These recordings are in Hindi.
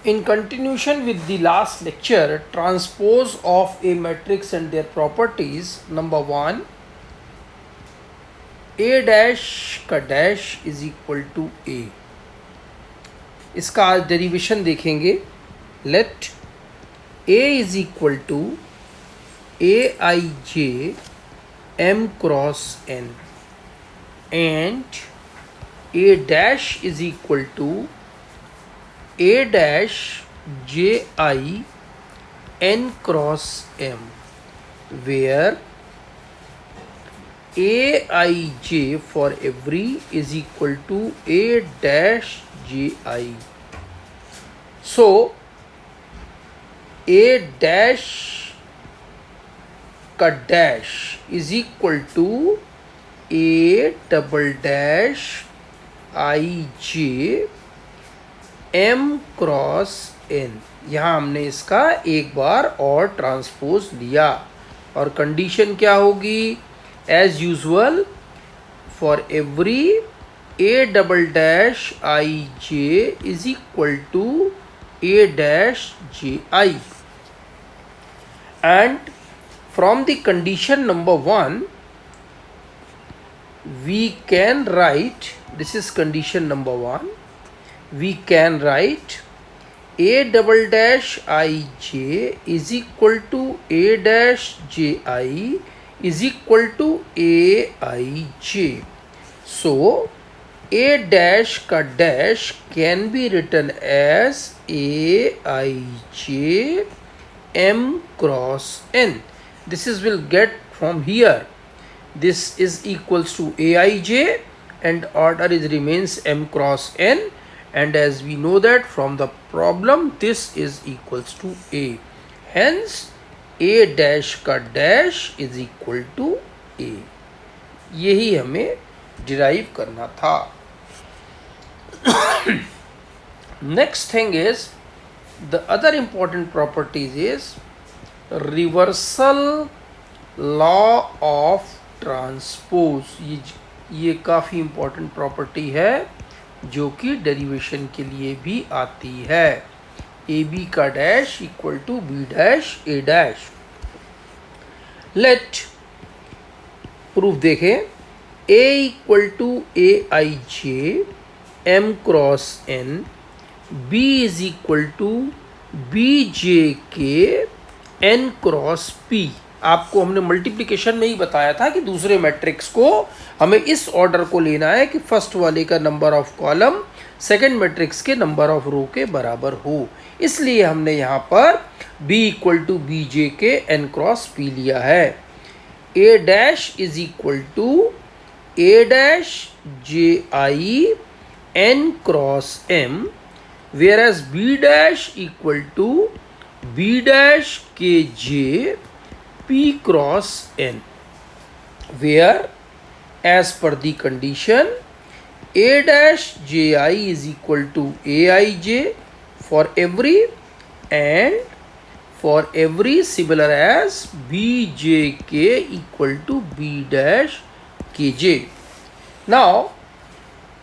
In continuation with the last lecture, transpose of a matrix and their properties. Number one, a dash का dash is equal to a. इसका आज डेरिवेशन देखेंगे. Let a is equal to aij m cross n and a dash is equal to a dash ji n cross m, where aij for every is equal to a dash ji. So a dash का dash is equal to a double dash ij m cross n. यहाँ हमने इसका एक बार और ट्रांसपोज लिया और कंडीशन क्या होगी? As usual, for every a double dash I J is equal to a dash J I. And from the condition number 1 we can write, this is condition number 1, we can write a double dash ij is equal to a dash ji is equal to aij. So a dash ka dash can be written as aij m cross n. This is will get from here. This is equals to aij and order is remains m cross n, and as we know that from the problem this is equals to a. Hence a dash का dash is equal to a. यही हमें derive करना था. Next thing is, the other important properties is reversal law of transpose. ये काफ़ी इम्पोर्टेंट प्रॉपर्टी है जो कि डेरिवेशन के लिए भी आती है. ए बी का dash equal to B dash A dash. Let proof देखें. A equal to a i j m cross N, b is equal to B J के एन क्रॉस पी. आपको हमने मल्टीप्लिकेशन में ही बताया था कि दूसरे मैट्रिक्स को हमें इस ऑर्डर को लेना है कि फर्स्ट वाले का number of column second matrix के नंबर ऑफ रो के बराबर हो. इसलिए हमने यहाँ पर b equal to B J के एन क्रॉस पी लिया है. a dash is equal to a dash J I N cross m, whereas b dash equal to b dash K J p cross n, where as per the condition a dash ji is equal to aij for every, and for every similar as bjk equal to b dash kj. Now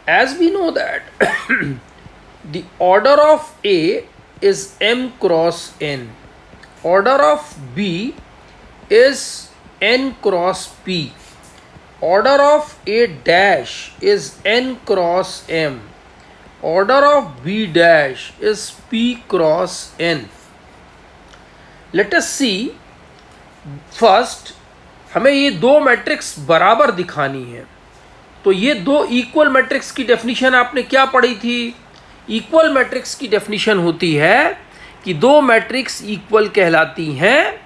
as we know that the order of a is m cross n, order of b is n cross p, order of a dash is n cross m, order of b dash is p cross n. Let us see. First हमें ये दो मैट्रिक्स बराबर दिखानी है. तो ये दो इक्वल मैट्रिक्स की डेफिनेशन आपने क्या पढ़ी थी? इक्वल मैट्रिक्स की डेफिनेशन होती है कि दो मैट्रिक्स इक्वल कहलाती हैं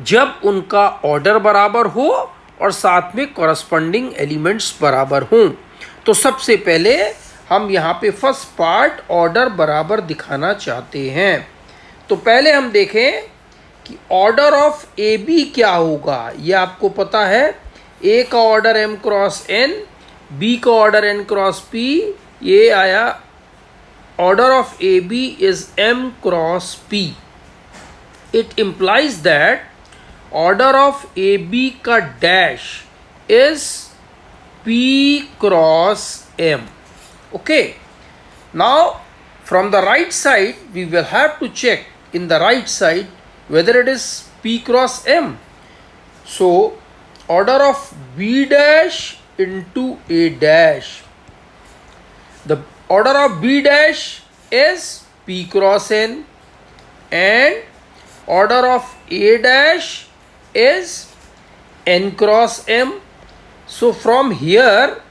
जब उनका ऑर्डर बराबर हो और साथ में कॉरस्पॉन्डिंग एलिमेंट्स बराबर हों. तो सबसे पहले हम यहाँ पे फर्स्ट पार्ट ऑर्डर बराबर दिखाना चाहते हैं. तो पहले हम देखें कि ऑर्डर ऑफ ए बी क्या होगा. ये आपको पता है, ए का order M cross N, B का ऑर्डर एन क्रॉस पी. ये आया order of A B is M cross P. It implies that order of AB का dash is P cross M. Okay. Now From the right side, we will have to check in the right side whether it is P cross M. So, order of B dash into A dash. The order of B dash is P cross N and order of A dash is N cross M. So, from here,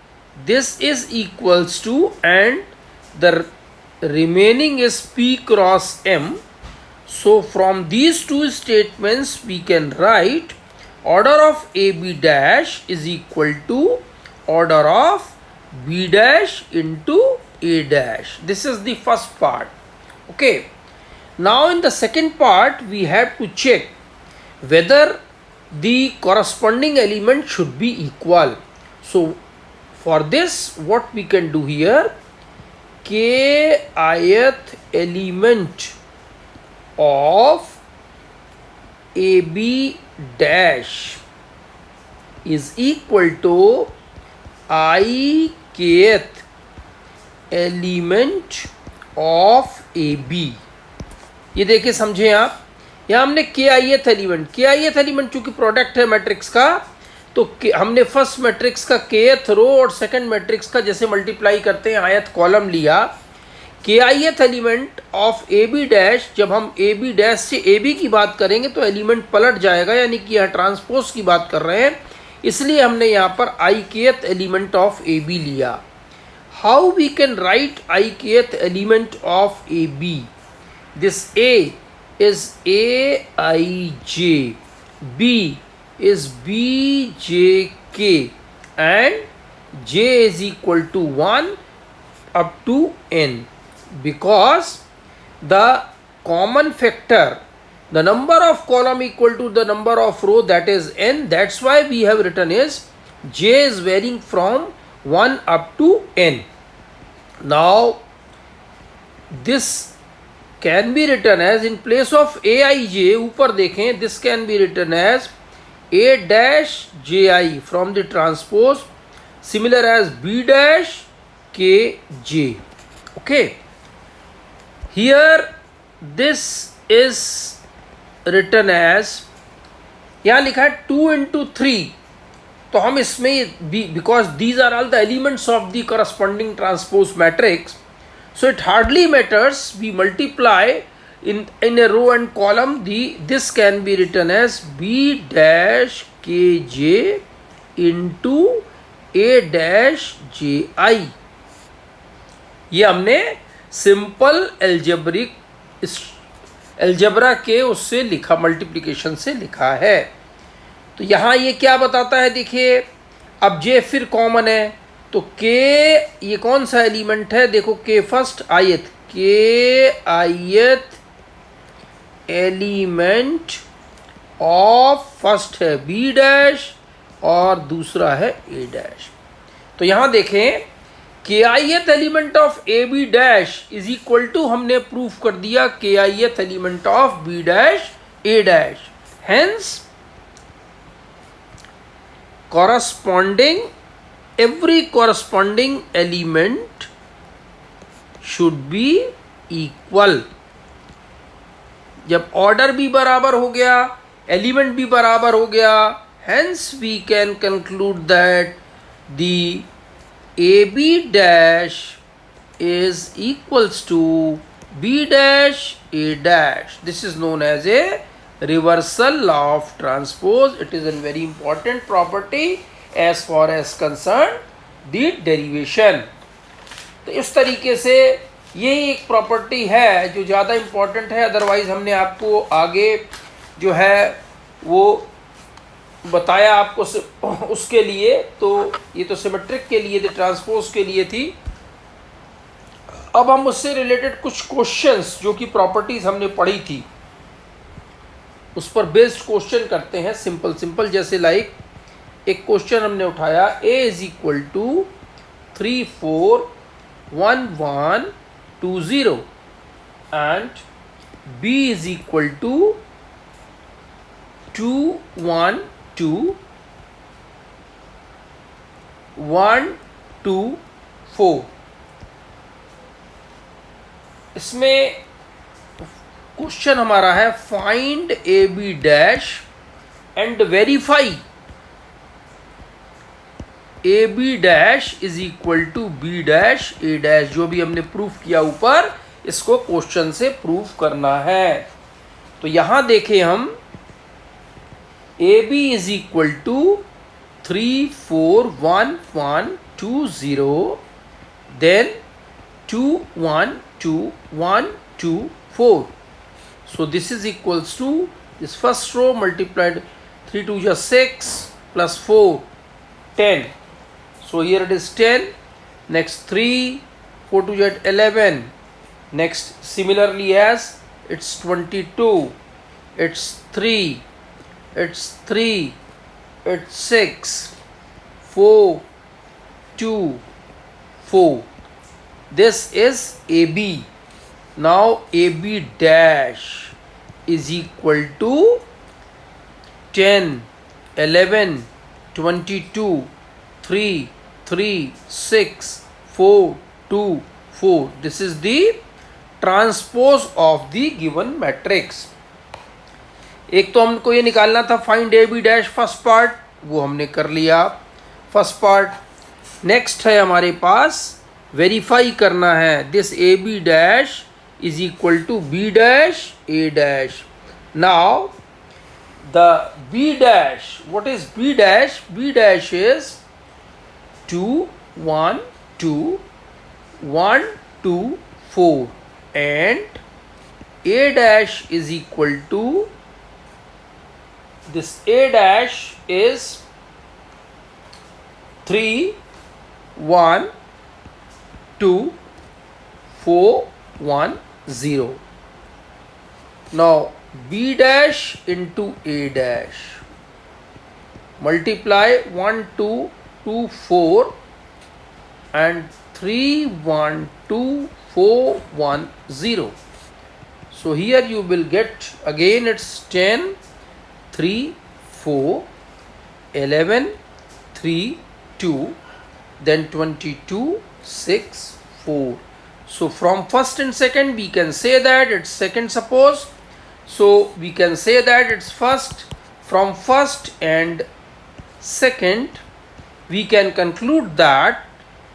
this is equals to, and the remaining is P cross M. So from these two statements we can write order of AB dash is equal to order of B dash into A dash. This is the first part. Okay. Now in the second part we have to check whether the corresponding element should be equal. So for this, what we can do here, kith element of AB dash is equal to ikth element of AB. ये देखिए समझें आप, यहाँ हमने kith एलिमेंट चूंकि प्रोडक्ट है मैट्रिक्स का, तो हमने फर्स्ट मैट्रिक्स का kth रो और सेकंड मैट्रिक्स का जैसे मल्टीप्लाई करते हैं आयत कॉलम लिया. kith element of A B dash, जब हम ए बी डैश से ए बी की बात करेंगे तो एलिमेंट पलट जाएगा, यानी कि यहाँ ट्रांसपोज की बात कर रहे हैं, इसलिए हमने यहाँ पर ikth element of A b लिया. How we can write ikth element of A b? This A is aij, B is bjk, and j is equal to 1 up to n, because the common factor, the number of column equal to the number of row, that is n. That's why we have written is j is varying from 1 up to n. Now this can be written as, in place of aij, ऊपर देखें, this can be written as a dash ji from the transpose, similar as b dash kj. Okay, here this is written as, यहाँ लिखा है 2 into 3, तो हम इसमें because these are all the elements of the corresponding transpose matrix, so it hardly matters we multiply in a row and column. This can be written as b dash kj into a dash ji. ये हमने सिंपल एल्जेब्रा के उससे लिखा, मल्टीप्लिकेशन से लिखा है. तो यहाँ ये क्या बताता है, देखिए अब j फिर कॉमन है, तो k ये कौन सा एलिमेंट है, देखो k फर्स्ट आयत, k आयत एलिमेंट ऑफ फर्स्ट है b डैश और दूसरा है a डैश. तो यहाँ देखें k ith element of A B dash is equal to, हमने प्रूफ कर दिया k ith element of b dash a dash. Hence corresponding, every corresponding element should be equal. जब ऑर्डर भी बराबर हो गया, एलिमेंट भी बराबर हो गया, hence we can conclude that the AB dash is equals to B dash A dash. This is known as a reversal law of transpose. It is a very important property as far as concerned the derivation. तो इस तरीके से ये एक प्रॉपर्टी है जो ज़्यादा इम्पॉर्टेंट है, अदरवाइज हमने आपको आगे जो है वो बताया आपको उसके लिए, तो ये तो सिमेट्रिक के लिए थी, ट्रांसपोज के लिए थी. अब हम उससे रिलेटेड कुछ क्वेश्चंस जो कि प्रॉपर्टीज हमने पढ़ी थी उस पर बेस्ड क्वेश्चन करते हैं, सिंपल, जैसे लाइक एक क्वेश्चन हमने उठाया, a is equal to 3 4 1 1 2 0 and b is equal to 2 1 2 1 2 4. इसमें क्वेश्चन हमारा है find A B dash and verify A B dash is equal to B dash A dash. जो भी हमने प्रूफ किया ऊपर, इसको क्वेश्चन से प्रूफ करना है। तो यहां देखें हम, A B is equal to 3 4 1 1 2 0, then 2 1 2 1 2 4. So this is equals to this first row multiplied 3 2 is 6 plus 4 10. So here it is 10. Next 3 4 2 is 11. Next similarly as it's 22. It's 3. It's 3. It's 6 4 2 4. This is AB. Now AB dash is equal to 10 11 22 3 3 6 4 2 4. This is the transpose of the given matrix. एक तो हमको ये निकालना था find A B dash first part, वो हमने कर लिया फर्स्ट पार्ट। नेक्स्ट है हमारे पास वेरीफाई करना है this A B dash is equal to B dash A dash. Now the B dash, what is B dash? B dash is 2 1 2 1 2 4 and a dash is equal to this a dash is 3 1 2 4 1 0. Now b dash into a dash, multiply 1 2 2 4 and 3 1 2 4 1 0. So here you will get again it's 10 3 4 11 3 2, then 22 6 4. So from first and second we can say that it's second suppose. So we can say that it's first. From first and second we can conclude that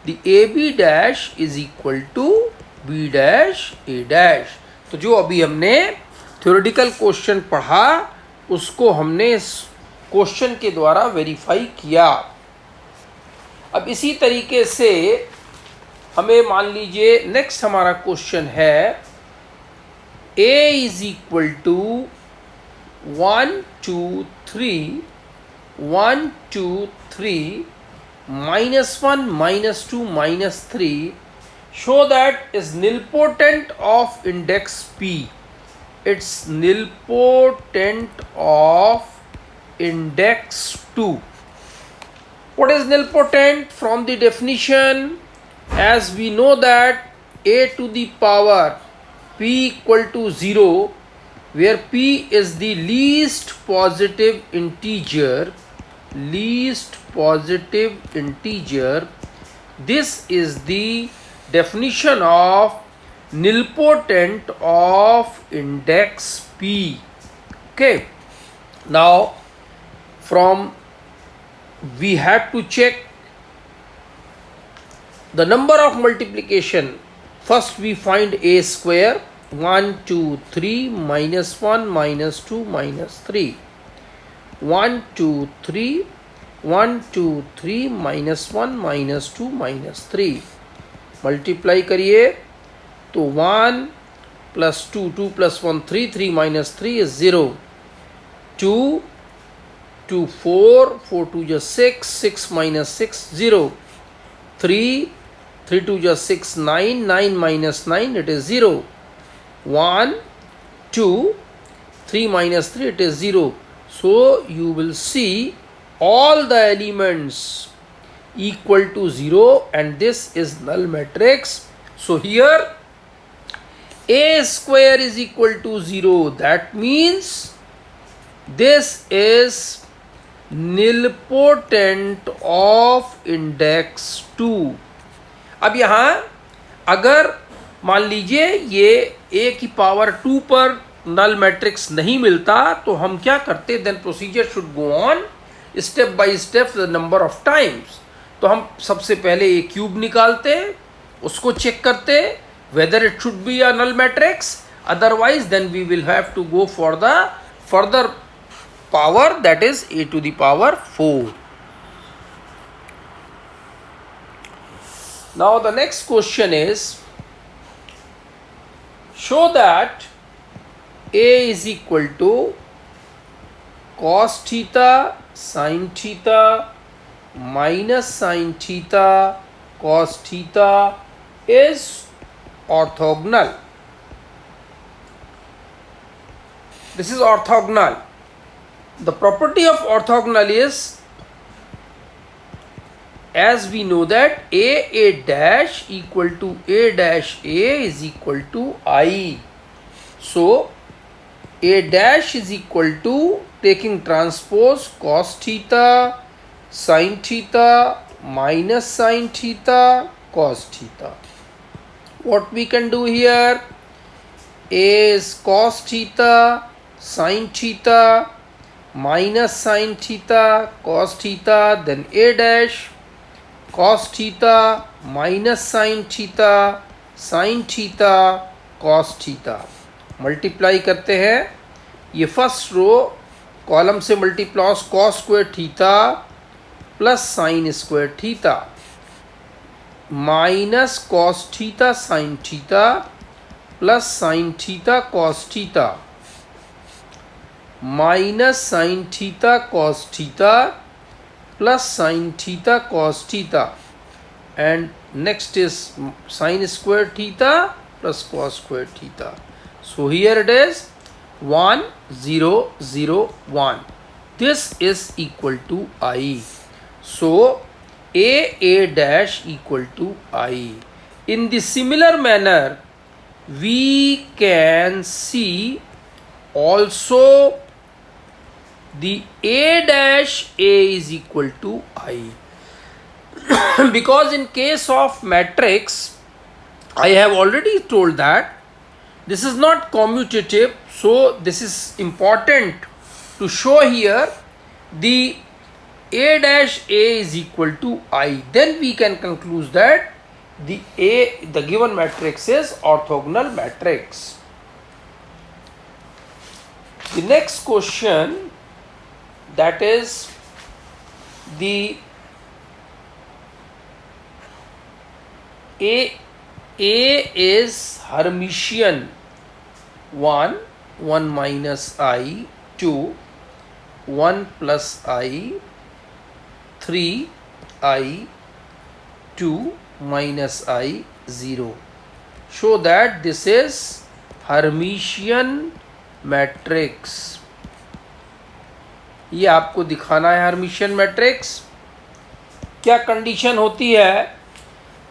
the AB dash is equal to B dash A dash. तो जो अभी हमने थ्योरेटिकल क्वेश्चन पढ़ा उसको हमने इस क्वेश्चन के द्वारा वेरीफाई किया। अब इसी तरीके से हमें मान लीजिए नेक्स्ट हमारा क्वेश्चन है A is equal to 1 2 3 1 2 3 -1 -2 -3 show that is nilpotent of index P. It's nilpotent of index 2. What is nilpotent? From the definition, as we know that a to the power p equal to 0, where p is the least positive integer, this is the definition of nilpotent of index P. Okay, now from we have to check the number of multiplication. First we find a square, 1 2 3 -1 -2 -3 1 2 3 1 2 3 -1 -2 -3 multiply करिए तो 1 plus 2 2 plus 1 3 3 minus 3 is 0. 2 2 4 4 2 is 6 6 minus 6 0. 3 3 2 is 6 9 9 minus 9 it is 0. 1 2 3 minus 3 it is 0. So you will see all the elements equal to 0 and this is null matrix. So here a square is equal to 0. That means this is nilpotent of index 2. अब यहाँ अगर मान लीजिए ये a की पावर 2 पर नल मैट्रिक्स नहीं मिलता, तो हम क्या करते, then procedure should go on step by step the number of times. तो हम सबसे पहले ए क्यूब निकालते, उसको चेक करते whether it should be a null matrix, otherwise then we will have to go for the further power, that is a to the power 4. Now the next question is, show that a is equal to cos theta sin theta minus sin theta cos theta is orthogonal. This is orthogonal. The property of orthogonal is, as we know that a dash equal to a dash a is equal to I. So a dash is equal to, taking transpose, cos theta sin theta minus sin theta cos theta. What we can do here, a is cos theta sin theta minus sin theta cos theta, then a dash cos theta minus sin theta sin theta cos theta. Multiply करते हैं, ये फर्स्ट रो कॉलम से multiply cos square theta plus sine square theta minus cos theta sin theta plus sine theta cos theta minus sine theta cos theta plus sin theta cos theta, and next is sin square theta plus cos square theta. So here it is 1 0 0 1. This is equal to I. So a dash equal to I. In the similar manner, we can see also the a dash a is equal to I. Because in case of matrix, I have already told that this is not commutative, so this is important to show here the a dash a is equal to I. Then we can conclude that the given matrix is orthogonal matrix. The next question, that is the a is Hermitian 1 1 minus I 2 1 plus I 3 I 2 minus I 0. Show that this is Hermitian matrix. ये आपको दिखाना है हर्मिशियन मैट्रिक्स। क्या कंडीशन होती है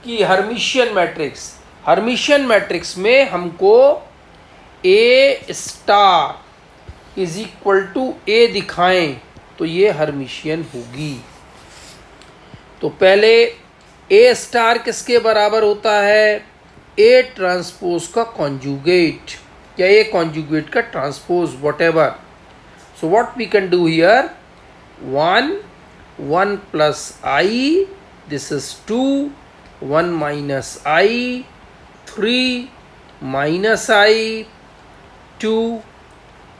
कि हर्मिशियन मैट्रिक्स में हमको ए स्टार इज इक्वल टू ए दिखाएं तो ये हर्मिशियन होगी। तो पहले ए स्टार किसके बराबर होता है, ए ट्रांसपोज का कॉन्जुगेट या ए कॉन्जुगेट का transpose, whatever. So what we can do here, 1 1 plus I, this is 2 1 minus I 3 minus I 2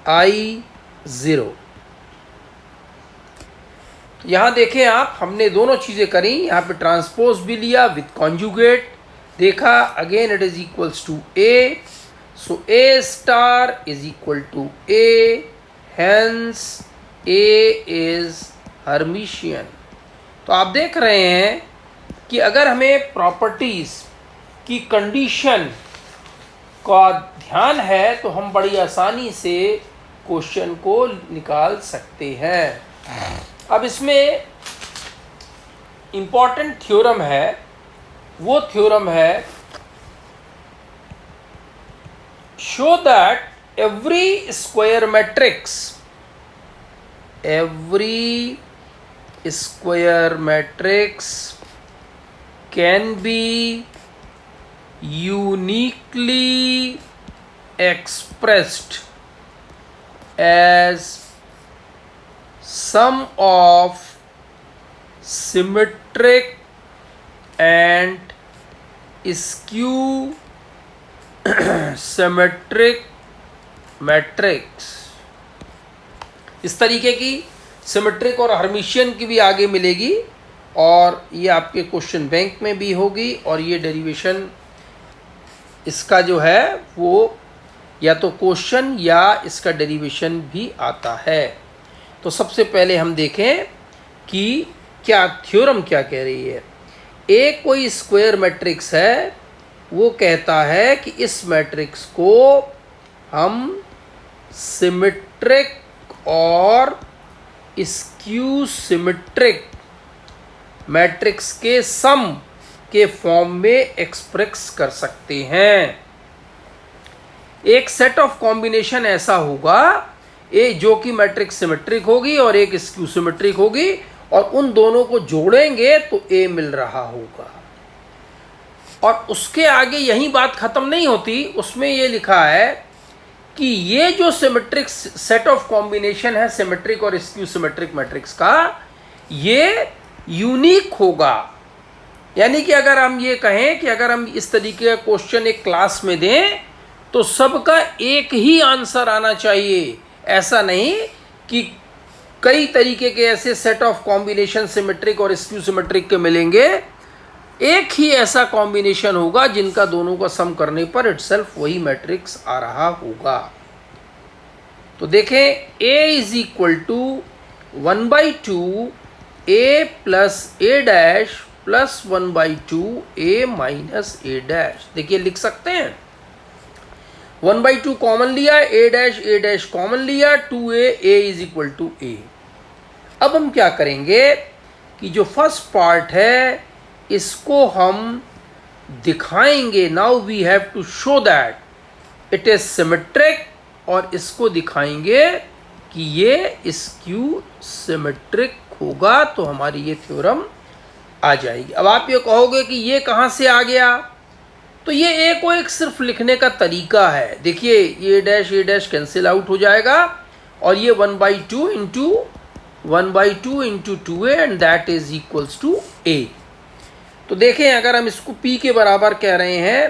I 0. यहाँ देखें आप, हमने दोनों चीज़ें करी, यहाँ पे ट्रांसपोज भी लिया विथ कॉन्जुगेट, देखा again it is equals to A. So A star is equal to A, hence A is Hermitian. तो आप देख रहे हैं कि अगर हमें प्रॉपर्टीज की कंडीशन का ध्यान है तो हम बड़ी आसानी से क्वेश्चन को निकाल सकते हैं. अब इसमें इम्पॉर्टेंट थ्योरम है, वो थ्योरम है show that every square matrix can be uniquely expressed as sum of symmetric and skew symmetric matrix. इस तरीके की सिमेट्रिक और हर्मिशियन की भी आगे मिलेगी और ये आपके क्वेश्चन बैंक में भी होगी और ये डेरिवेशन इसका जो है वो या तो क्वेश्चन या इसका डेरिवेशन भी आता है। तो सबसे पहले हम देखें कि क्या थ्योरम क्या कह रही है। एक कोई स्क्वायर मैट्रिक्स है, वो कहता है कि इस मैट्रिक्स को हम सिमेट्रिक और स्क्यू सिमेट्रिक मैट्रिक्स के सम के फॉर्म में एक्सप्रेस कर सकते हैं। एक सेट ऑफ कॉम्बिनेशन ऐसा होगा जो कि मैट्रिक्स सिमेट्रिक होगी और एक स्क्यू सिमेट्रिक होगी और उन दोनों को जोड़ेंगे तो ए मिल रहा होगा। और उसके आगे यही बात खत्म नहीं होती, उसमें ये लिखा है कि ये जो सिमेट्रिक सेट ऑफ कॉम्बिनेशन है सिमेट्रिक और स्क्यू सिमेट्रिक मैट्रिक्स का, ये यूनिक होगा। यानी कि अगर हम ये कहें कि अगर हम इस तरीके का क्वेश्चन एक क्लास में दें तो सबका एक ही आंसर आना चाहिए। ऐसा नहीं कि कई तरीके के ऐसे सेट ऑफ कॉम्बिनेशन सिमेट्रिक और स्क्यू सिमेट्रिक के मिलेंगे। एक ही ऐसा कॉम्बिनेशन होगा जिनका दोनों का सम करने पर इटसेल्फ वही मैट्रिक्स आ रहा होगा। तो देखें a is equal to 1/2 a plus a dash plus 1/2 a minus a dash. देखिए लिख सकते हैं 1/2 कॉमन लिया, a डैश कॉमन लिया, 2a is equal to a। अब हम क्या करेंगे कि जो फर्स्ट पार्ट है इसको हम दिखाएंगे। Now we have to show that it is symmetric और इसको दिखाएंगे कि ये स्क्यू सिमेट्रिक होगा, तो हमारी ये थ्योरम आ जाएगी। अब आप ये कहोगे कि ये कहाँ से आ गया, तो ये ए को एक सिर्फ लिखने का तरीका है। देखिए ए डैश कैंसिल आउट हो जाएगा और ये 1/2 into 2a and that is equals to a। तो देखें अगर हम इसको p के बराबर कह रहे हैं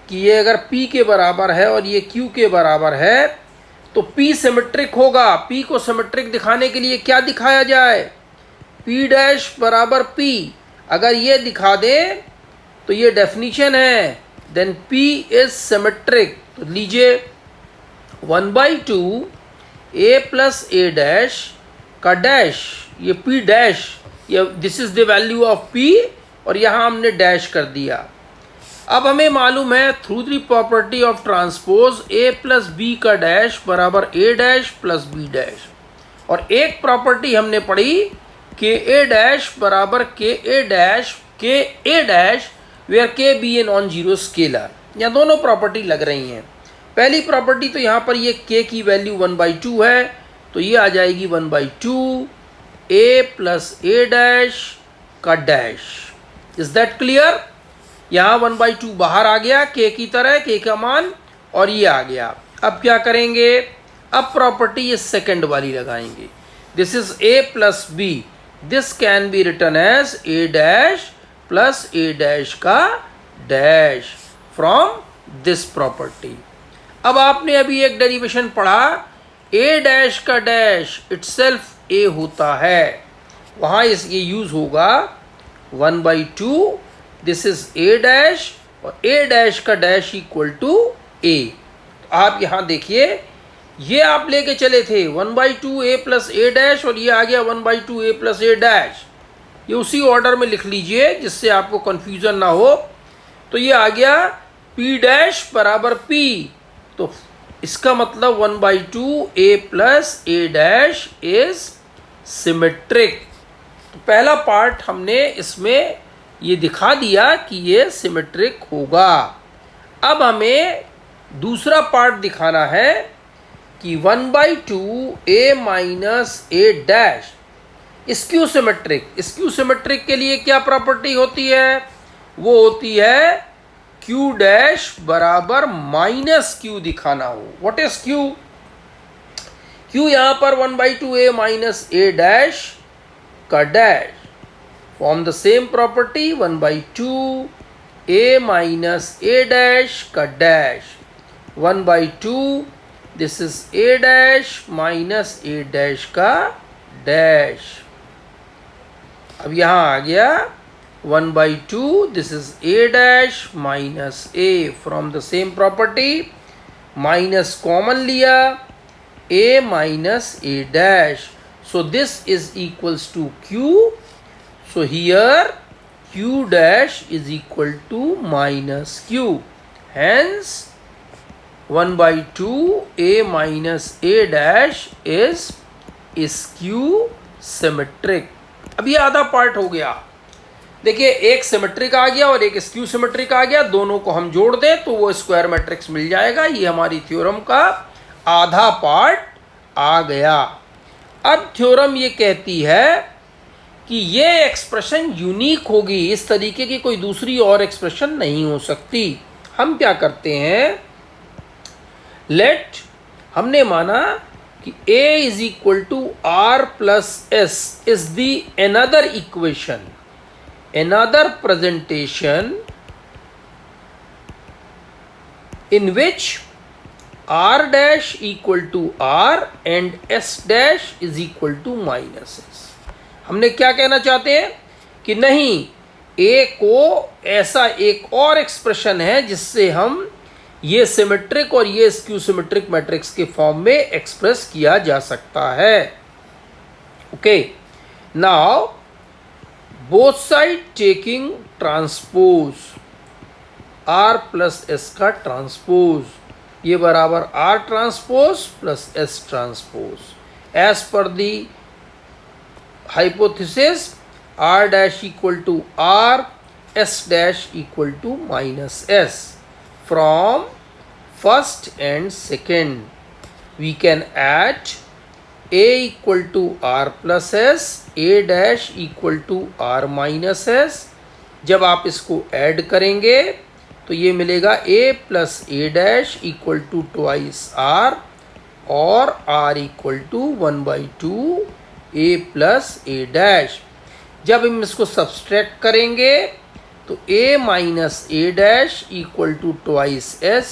कि ये अगर p के बराबर है और ये q के बराबर है तो p सिमेट्रिक होगा। p को सिमेट्रिक दिखाने के लिए क्या दिखाया जाए, p डैश बराबर p। अगर ये दिखा दें तो ये डेफिनीशन है, देन p इज सिमेट्रिक। तो लीजिए 1/2 a प्लस a डैश का डैश, ये p डैश, ये this is the value of p और यहाँ हमने डैश कर दिया। अब हमें मालूम है through the property of transpose a plus b का डैश बराबर a dash plus b dash. और एक प्रॉपर्टी हमने पढ़ी कि a डैश बराबर k a dash where k be a non zero scalar. यहाँ दोनों प्रॉपर्टी लग रही हैं। पहली प्रॉपर्टी तो यहाँ पर ये k की वैल्यू 1/2 है, तो ये आ जाएगी 1/2 a प्लस a डैश का डैश। Is that clear. यहाँ 1/2 बाहर आ गया k की तरह, k का मान, और ये आ गया। अब क्या करेंगे, अब प्रॉपर्टी ये सेकंड वाली लगाएंगे। This is a plus b, this can be written as a dash plus a dash का डैश फ्रॉम दिस प्रॉपर्टी। अब आपने अभी एक डेरिवेशन पढ़ा, a डैश का डैश इटसेल्फ a होता है, वहाँ ये यूज होगा 1/2, दिस इज a डैश और a डैश का डैश इक्वल टू a। आप यहाँ देखिए ये आप लेके चले थे 1/2 a प्लस a डैश और ये आ गया 1/2 a प्लस a डैश। ये उसी ऑर्डर में लिख लीजिए जिससे आपको कंफ्यूजन ना हो। तो ये आ गया p डैश बराबर p, तो इसका मतलब 1/2 a plus a dash is symmetric. तो पहला पार्ट हमने इसमें ये दिखा दिया कि ये सिमेट्रिक होगा। अब हमें दूसरा पार्ट दिखाना है कि 1/2 a minus a dash skew symmetric. Skew symmetric के लिए क्या प्रॉपर्टी होती है, वो होती है क्यू डैश बराबर माइनस क्यू दिखाना हो। What is Q? क्यू यहां पर 1/2 a माइनस a डैश का dash, form the same property 1/2 a minus a dash का dash, 1/2 this is a dash minus a dash का डैश। अब यहां आ गया 1/2 this is a dash minus a, from the same property minus common लिया, a minus a dash, so this is equals to q, so here q dash is equal to minus q, hence 1/2 a minus a dash is skew symmetric। अब ये आधा पार्ट हो गया। देखिए एक सिमेट्रिक आ गया और एक स्क्यू सिमेट्रिक आ गया, दोनों को हम जोड़ दें तो वो स्क्वायर मैट्रिक्स मिल जाएगा। ये हमारी थ्योरम का आधा पार्ट आ गया। अब थ्योरम ये कहती है कि ये एक्सप्रेशन यूनिक होगी, इस तरीके की कोई दूसरी और एक्सप्रेशन नहीं हो सकती। हम क्या करते हैं, लेट, हमने माना कि a is equal to R plus S is the another equation, another presentation in which r dash equal to r and s dash is equal to minus s। हमने क्या कहना चाहते हैं कि नहीं, a को ऐसा एक और एक्सप्रेशन है जिससे हम ये सिमेट्रिक और ये स्क्यू सिमेट्रिक मैट्रिक्स के फॉर्म में एक्सप्रेस किया जा सकता है। Okay, now both side taking transpose, r plus s का ट्रांसपोज, ये बराबर r transpose plus s transpose. As per the hypothesis r dash equal to r, s dash equal to minus s। From first and second we can add a equal to r plus s, a dash equal to r minus s। जब आप इसको ऐड करेंगे तो ये मिलेगा a plus a dash equal to twice r और r equal to 1/2 a plus a dash. जब हम इसको सब्सट्रैक्ट करेंगे तो a minus a dash equal to twice s,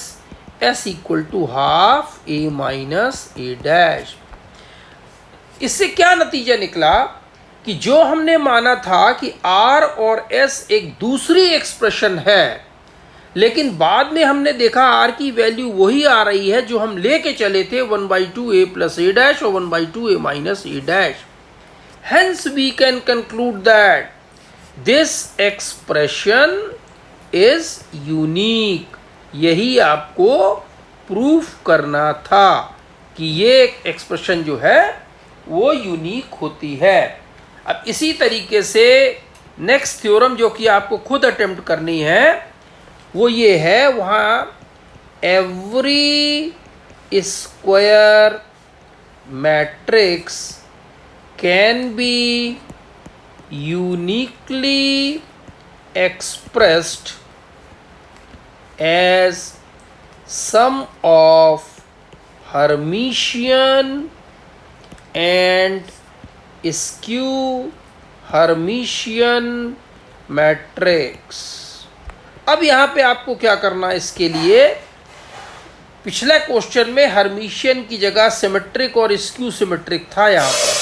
s equal to half a minus a dash. इससे क्या नतीजा निकला कि जो हमने माना था कि r और s एक दूसरी एक्सप्रेशन है, लेकिन बाद में हमने देखा r की वैल्यू वही आ रही है जो हम लेके चले थे 1/2 a प्लस a डैश और 1/2 a minus a dash. Hence we can conclude that this expression is unique. यही आपको प्रूफ करना था कि ये एक्सप्रेशन जो है वो यूनिक होती है। अब इसी तरीके से नेक्स्ट थ्योरम जो कि आपको खुद अटेम्प्ट करनी है वो ये है, वहाँ every square matrix can be uniquely expressed as sum of Hermitian and skew Hermitian matrix. अब यहाँ पे आपको क्या करना है, इसके लिए पिछले क्वेश्चन में हर्मिशियन की जगह सिमेट्रिक और स्क्यू सिमेट्रिक था, यहाँ पर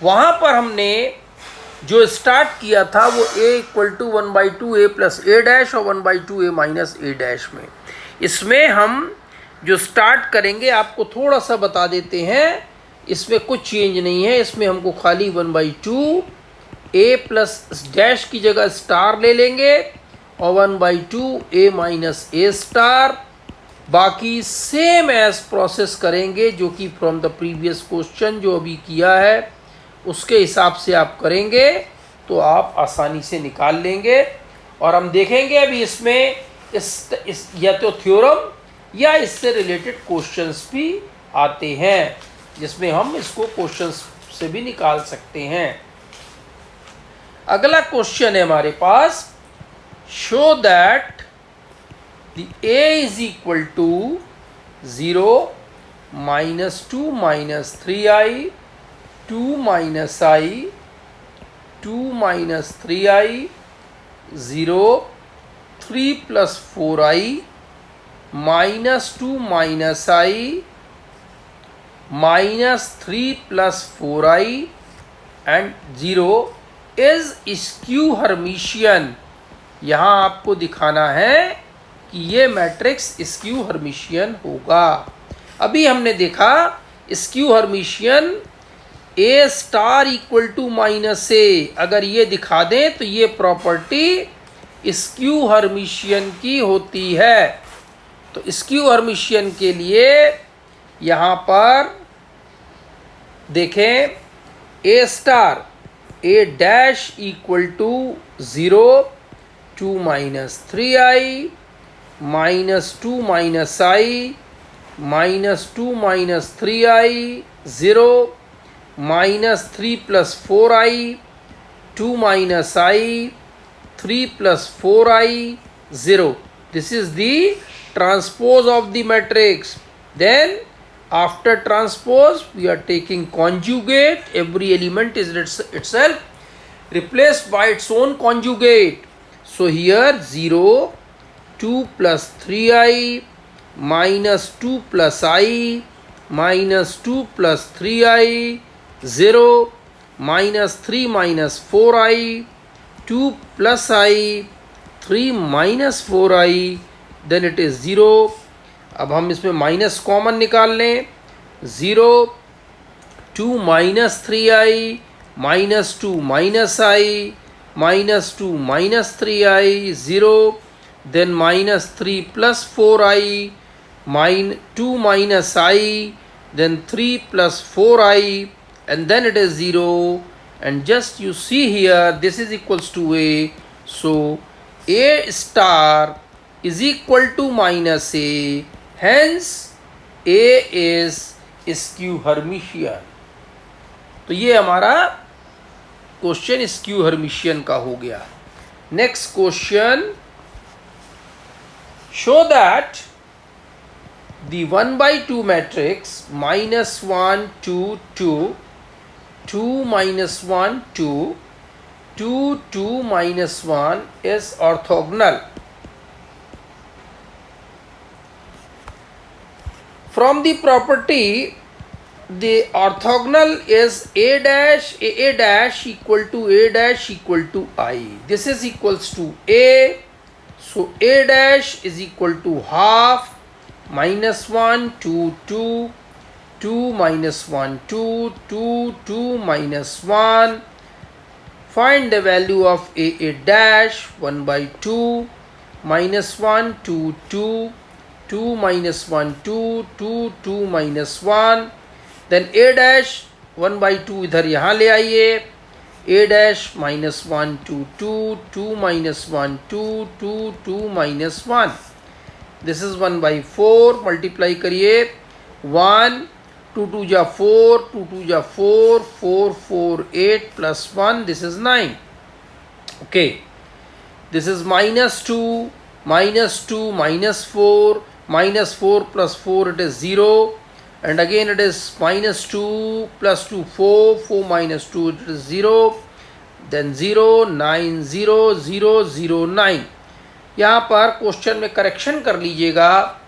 वहाँ पर हमने जो स्टार्ट किया था वो a equal to 1/2 a plus a dash और 1/2 a माइनस a डैश में। इसमें हम जो स्टार्ट करेंगे आपको थोड़ा सा बता देते हैं, इसमें कुछ चेंज नहीं है। इसमें हमको खाली 1/2 a प्लस डैश की जगह स्टार ले लेंगे और 1/2 a माइनस a स्टार। बाकी सेम एज प्रोसेस करेंगे जो कि फ्रॉम द प्रीवियस क्वेश्चन जो अभी किया है उसके हिसाब से आप करेंगे तो आप आसानी से निकाल लेंगे। और हम देखेंगे अभी इसमें इस या तो थ्योरम या इससे रिलेटेड क्वेश्चंस भी आते हैं जिसमें हम इसको क्वेश्चंस से भी निकाल सकते हैं। अगला क्वेश्चन है हमारे पास, show that the A is equal to 0, minus 2 minus 3i, 2 minus I, 2 minus 3i, 0, 3 plus 4i, minus 2 minus I, minus 3 plus 4i and 0 is skew Hermitian. यहाँ आपको दिखाना है कि ये मैट्रिक्स स्क्यू हर्मिशियन होगा। अभी हमने देखा skew hermitian a star equal to minus a, अगर ये दिखा दें तो ये प्रॉपर्टी स्क्यू हर्मिशियन की होती है। तो स्क्यू हर्मिशियन के लिए यहाँ पर देखें a star a dash equal to 0, 2 minus 3i, minus 2 minus I, minus 2 minus 3i, 0, minus 3 plus 4i, 2 minus I, 3 plus 4i, 0. This is the transpose of the matrix. Then after transpose we are taking conjugate. Every element is itself replaced by its own conjugate. So here 0, 2 plus 3i, minus 2 plus I, minus 2 plus 3i, 0, minus 3 minus 4i, 2 plus I, 3 minus 4i, then it is 0. अब हम इसमें माइनस कॉमन निकाल लें, 0, 2 minus 3i, minus 2 minus I, minus 2 minus 3i, 0, then minus 3 plus 4i, 2 minus I, then 3 plus 4i, and then it is 0, and just you see here this is equals to A, so A star is equal to minus A, hence A is skew Hermitian. तो ये हमारा क्वेश्चन स्क्यू हर्मिशियन का हो गया। Next question, show that the 1/2 matrix -1 2 2 2 -1 2 2 2 -1 is orthogonal from the property the orthogonal is a dash equal to a dash equal to I. This is equals to a, so a dash is equal to half -1 2 2 2 -1 2 2 2 -1. Find the value of a dash 1/2 -1 2 2 2 -1 2 2 2 -1. Then a dash 1/2 इधर यहाँ ले आइए, a dash -1 2 2 2 -1 2 2 2 -1. This is 1/4, multiply करिए, 1 2 2 जा 4 2 2 जा 4 4 4 8 plus 1, this is 9. Okay, this is -2 -2 -4 -4 plus 4, it is 0. And again it is -2 plus 2 4 4 minus 2, it is 0. Then 0 9 0 0 0 9. यहाँ पर क्वेश्चन में करेक्शन कर लीजिएगा,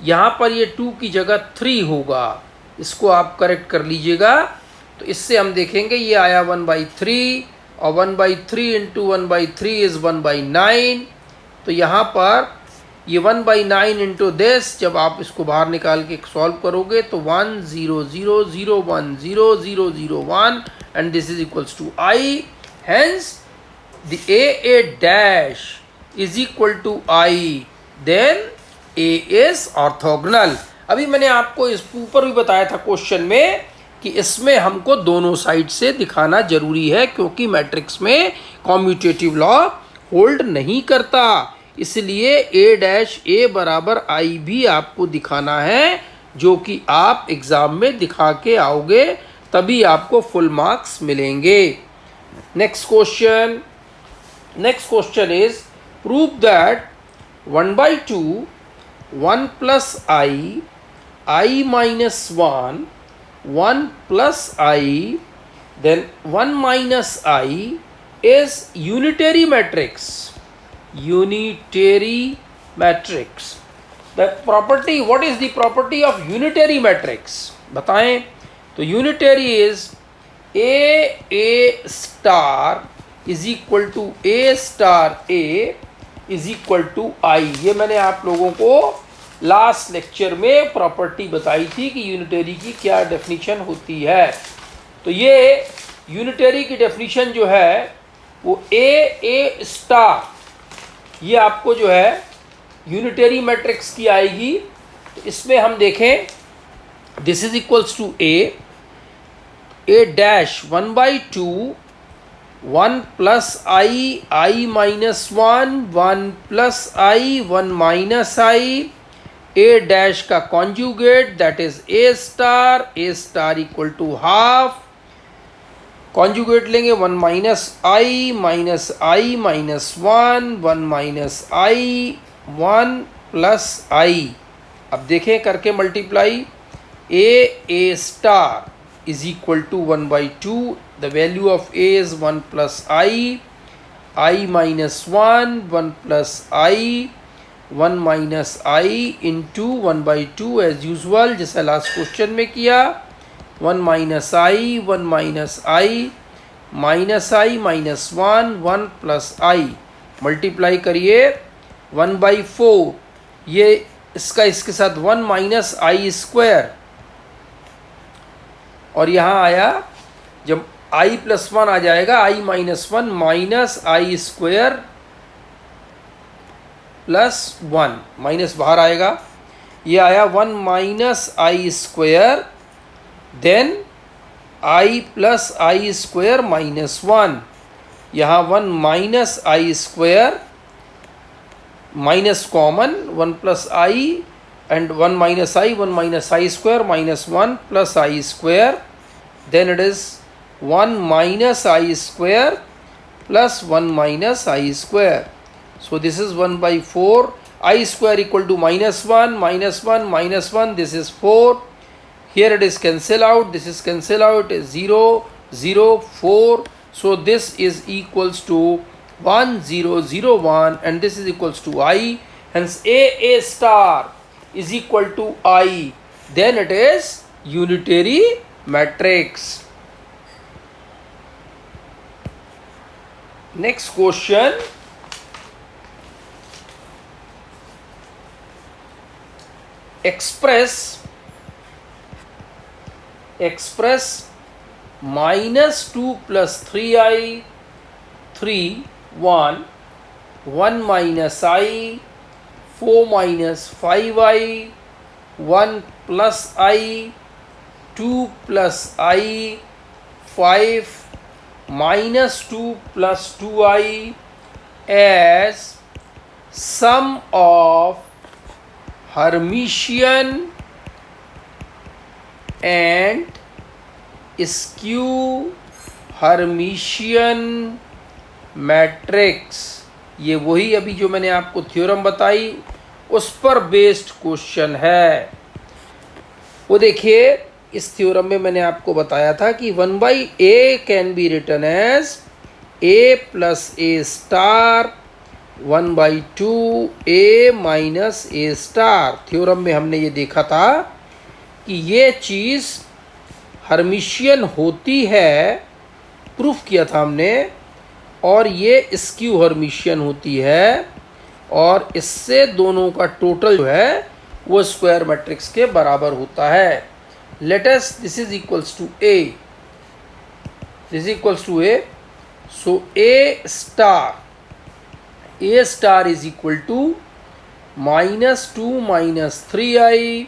यहाँ पर ये 2 की जगह 3 होगा, इसको आप करेक्ट कर लीजिएगा। तो इससे हम देखेंगे ये आया 1/3 और 1/3 इंटू 1/3 इज़ 1/9। तो यहाँ पर ये 1/9 इंटू दिस, जब आप इसको बाहर निकाल के सॉल्व करोगे तो 1 0 0 0 1 0 0 0 1 and this is equals to I. Hence the a dash is equal to I, then A is orthogonal. अभी मैंने आपको इस ऊपर भी बताया था क्वेश्चन में कि इसमें हमको दोनों साइड से दिखाना जरूरी है, क्योंकि मैट्रिक्स में कॉम्यूटेटिव लॉ होल्ड नहीं करता, इसलिए a डैश a बराबर I भी आपको दिखाना है, जो कि आप एग्ज़ाम में दिखा के आओगे तभी आपको फुल मार्क्स मिलेंगे। Next question is prove that 1/2 1 plus I minus 1 1 plus I, then 1 minus I is unitary matrix. Unitary matrix. The property, what is the property of unitary matrix? बताएं. तो unitary is A star is equal to A star A is equal to I. ये मैंने आप लोगों को लास्ट लेक्चर में प्रॉपर्टी बताई थी कि यूनिटरी की क्या डेफिनेशन होती है. तो ये यूनिटरी की डेफिनेशन जो है वो ए स्टार, ये आपको जो है यूनिटरी मैट्रिक्स की आएगी. तो इसमें हम देखें, this is equals to A dash 1/2 1 plus I minus 1 1 plus I 1 minus I, A dash का conjugate that is A star equal to half. conjugate लेंगे 1 minus I minus 1 1 minus I 1 plus I. अब देखें करके multiply. A star is equal to 1/2. The value of A is 1 plus I minus 1 1 plus I 1 minus I into 1/2 as usual, जैसा लास्ट क्वेश्चन में किया. 1 minus I 1 minus I minus 1 1 plus I. Multiply करिए 1/4, ये इसका इसके साथ 1 minus I स्क्वायर, और यहाँ आया जब I plus 1 आ जाएगा I minus 1 minus I square plus 1, minus बाहर आएगा. ये आया 1 minus I square, then I plus I square minus 1. यहाँ 1 minus I square minus common, 1 plus I and 1 minus I square minus 1 plus I square, then it is 1 minus I square plus 1 minus I square. So this is 1/4. I square equal to minus 1 minus 1 minus 1, this is 4. Here it is cancel out, this is cancel out, is 0 0 4. So this is equals to 1 0 0 1, and this is equals to I. Hence A star is equal to I. Then it is unitary matrix. Next question. Express minus 2 plus 3I 3 1 1 minus I 4 minus 5I 1 plus I 2 plus I 5 minus 2 plus 2I as sum of Hermitian and skew Hermitian matrix. ये वही अभी जो मैंने आपको थ्योरम बताई उस पर बेस्ड क्वेश्चन है. वो देखिए, इस थ्योरम में मैंने आपको बताया था कि 1/A can be written as A plus A star 1/2 A minus A star. Theorem में हमने ये देखा था कि ये चीज़ हर्मिशियन होती है, प्रूफ किया था हमने, और ये स्क्यू हर्मिशियन होती है, और इससे दोनों का टोटल जो है वो स्क्वायर मैट्रिक्स के बराबर होता है. Let us, this is equals to A, this is equals to A. So A star is equal to minus 2 minus 3I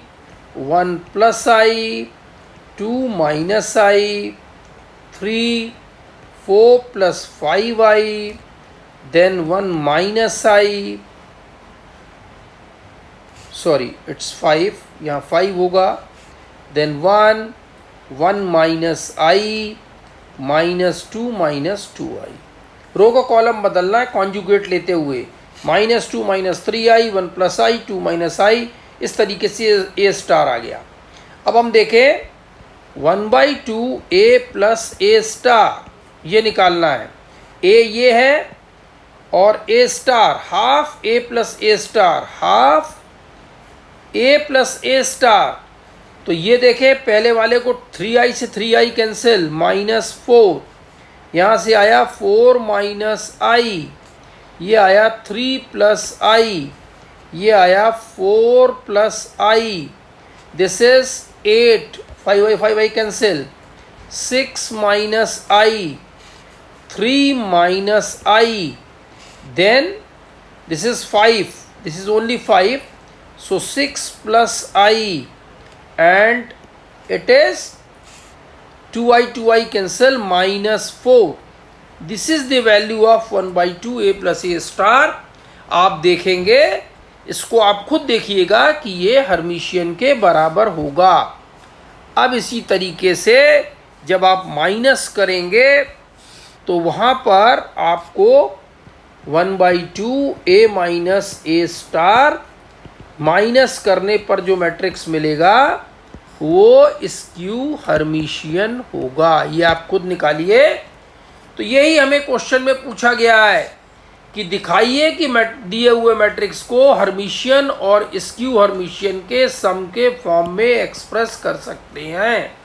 1 plus I 2 minus I 3 4 plus 5I, then 1 minus I, sorry it's 5, यहाँ 5 होगा, then 1 minus I minus 2 minus 2I. रो का कॉलम बदलना है कॉन्जुगेट लेते हुए. -2 -3i 1 + i 2 - i, इस तरीके से a स्टार आ गया। अब हम देखें 1/2 a + a स्टार ये निकालना है। a ये है और a star half a + a star half a + a star. तो ये देखें पहले वाले को 3i से 3i कैंसिल, -4, यहाँ से आया 4 - i, ये आया 3 + i, ये आया 4 + i, this is 8, 5i 5i cancel, 6 - i, 3 - i, then this is 5, this is only 5, so 6 + i, and it is 2i cancel -4. This is the value of 1/2 a + a star. आप देखेंगे इसको, आप खुद देखिएगा कि ये हर्मिशियन के बराबर होगा। अब इसी तरीके से जब आप माइनस करेंगे तो वहाँ पर आपको 1/2 a - a स्टार माइनस करने पर जो मैट्रिक्स मिलेगा वो स्क्यू हर्मिशियन होगा। ये आप खुद निकालिए। तो यही हमें क्वेश्चन में पूछा गया है कि दिखाइए कि दिए हुए मैट्रिक्स को हर्मिशियन और स्क्यू हर्मिशियन के सम के फॉर्म में एक्सप्रेस कर सकते हैं।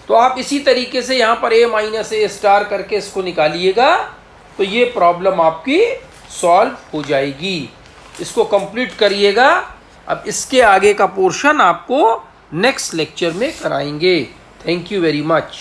तो आप इसी तरीके से यहाँ पर a - a स्टार करके इसको निकालिएगा तो ये प्रॉब्लम आपकी सॉल्व हो जाएगी। इसको कंप्लीट करिएगा। अब इसके आगे का पोर्शन आपको नेक्स्ट लेक्चर में कराएंगे। Thank you very much.